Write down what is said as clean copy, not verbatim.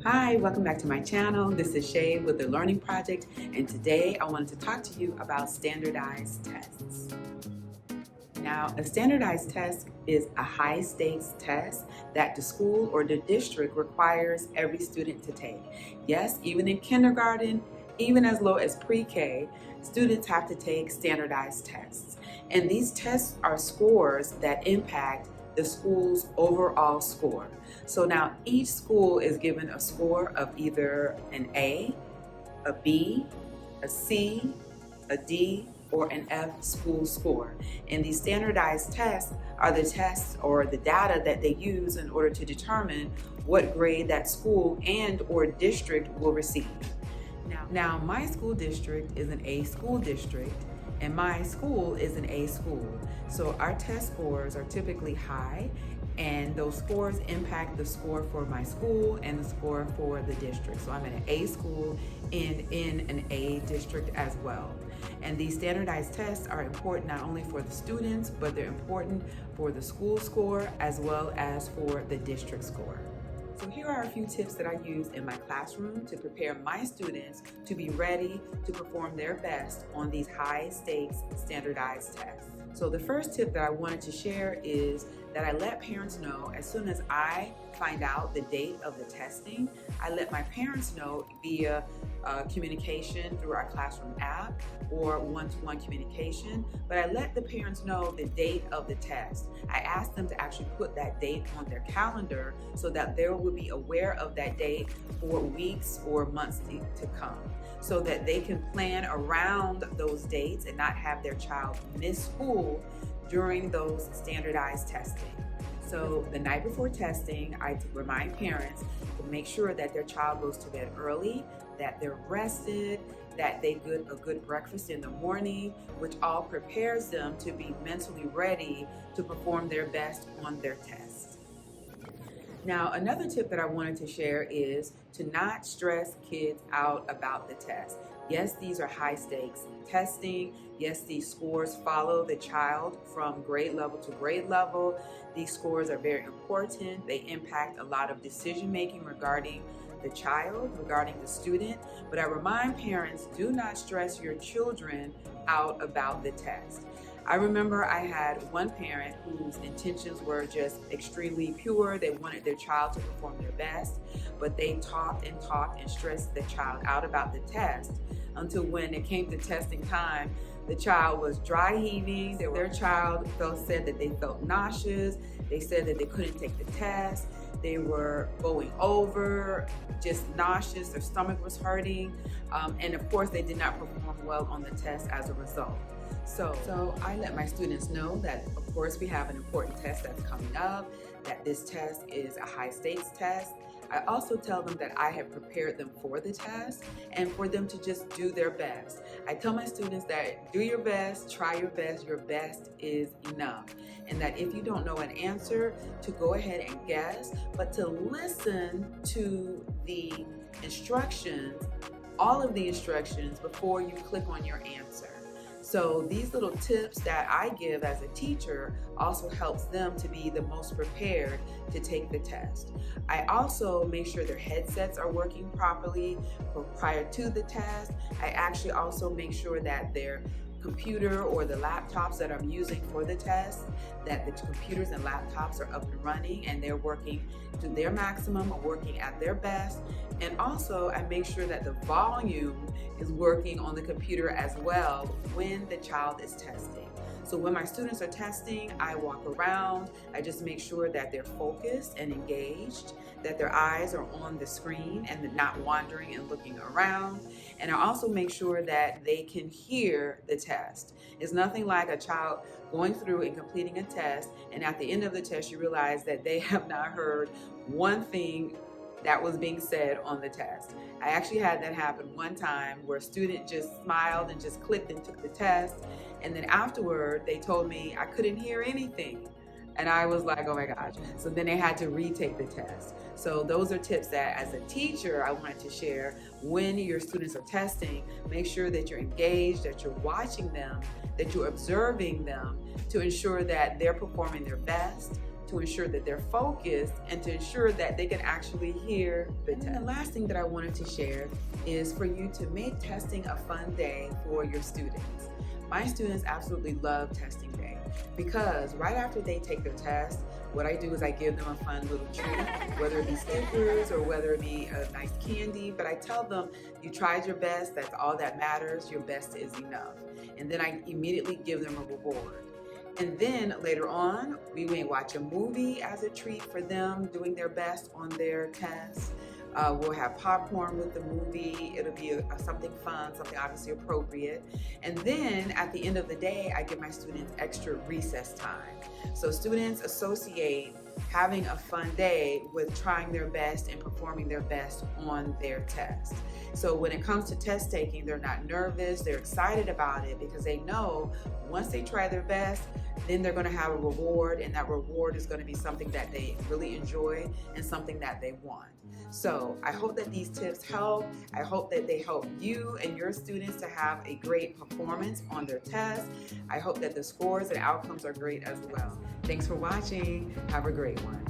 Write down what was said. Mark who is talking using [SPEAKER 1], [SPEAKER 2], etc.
[SPEAKER 1] Hi, welcome back to my channel. This is Shay with the Learning Project, and today I wanted to talk to you about standardized tests. Now, a standardized test is a high-stakes test that the school or the district requires every student to take. Yes, even in kindergarten, even as low as pre-K, students have to take standardized tests. And these tests are scores that impact the school's overall score. So now each school is given a score of either an A, a B, a C, a D, or an F school score. And these standardized tests are the tests or the data that they use in order to determine what grade that school and or district will receive. Now my school district is an A school district and my school is an A school. So our test scores are typically high, and those scores impact the score for my school and the score for the district. So I'm in an A school and in an A district as well. And these standardized tests are important not only for the students, but they're important for the school score as well as for the district score. So here are a few tips that I use in my classroom to prepare my students to be ready to perform their best on these high stakes standardized tests. So the first tip that I wanted to share is that I let parents know as soon as I find out the date of the testing. I let my parents know via communication through our classroom app or one-to-one communication, but I let the parents know the date of the test. I ask them to actually put that date on their calendar so that they will be aware of that date for weeks or months to come, so that they can plan around those dates and not have their child miss school during those standardized testing. So the night before testing, I remind parents to make sure that their child goes to bed early, that they're rested, that they get a good breakfast in the morning, which all prepares them to be mentally ready to perform their best on their test. Now, another tip that I wanted to share is to not stress kids out about the test. Yes, these are high stakes testing. Yes, these scores follow the child from grade level to grade level. These scores are very important. They impact a lot of decision making regarding the child, regarding the student. But I remind parents, do not stress your children out about the test. I remember I had one parent whose intentions were just extremely pure. They wanted their child to perform their best, but they talked and stressed the child out about the test until when it came to testing time, the child was dry heaving. Their child said that they felt nauseous. They said that they couldn't take the test. They were going over, just nauseous. Their stomach was hurting. And of course, they did not perform well on the test as a result. So I let my students know that, of course, we have an important test that's coming up, that this test is a high stakes test. I also tell them that I have prepared them for the test and for them to just do their best. I tell my students that do your best, try your best is enough. And that if you don't know an answer, to go ahead and guess, but to listen to the instructions, all of the instructions before you click on your answer. So these little tips that I give as a teacher also helps them to be the most prepared to take the test. I also make sure their headsets are working properly prior to the test. I actually also make sure that their computer or the laptops that I'm using for the test, that the computers and laptops are up and running and they're working to their maximum, working at their best. And also I make sure that the volume is working on the computer as well when the child is testing. So when my students are testing, I walk around, I just make sure that they're focused and engaged, that their eyes are on the screen and not wandering and looking around. And I also make sure that they can hear the test. It's nothing like a child going through and completing a test, and at the end of the test, you realize that they have not heard one thing that was being said on the test. I actually had that happen one time where a student just smiled and just clicked and took the test. And then afterward, they told me I couldn't hear anything. And I was like, oh my gosh. So then they had to retake the test. So those are tips that as a teacher, I wanted to share. When your students are testing, make sure that you're engaged, that you're watching them, that you're observing them to ensure that they're performing their best, to ensure that they're focused and to ensure that they can actually hear the test. And the last thing that I wanted to share is for you to make testing a fun day for your students. My students absolutely love testing day because right after they take their test, what I do is I give them a fun little treat, whether it be stickers or whether it be a nice candy, but I tell them, you tried your best, that's all that matters, your best is enough. And then I immediately give them a reward. And then later on, we may watch a movie as a treat for them doing their best on their test. We'll have popcorn with the movie. It'll be something fun, something obviously appropriate. And then at the end of the day, I give my students extra recess time. So students associate having a fun day with trying their best and performing their best on their test. So when it comes to test taking, they're not nervous, they're excited about it because they know once they try their best, then they're going to have a reward, and that reward is going to be something that they really enjoy and something that they want. So I hope that these tips help. I hope that they help you and your students to have a great performance on their test. I hope that the scores and outcomes are great as well. Thanks for watching. Have a great one.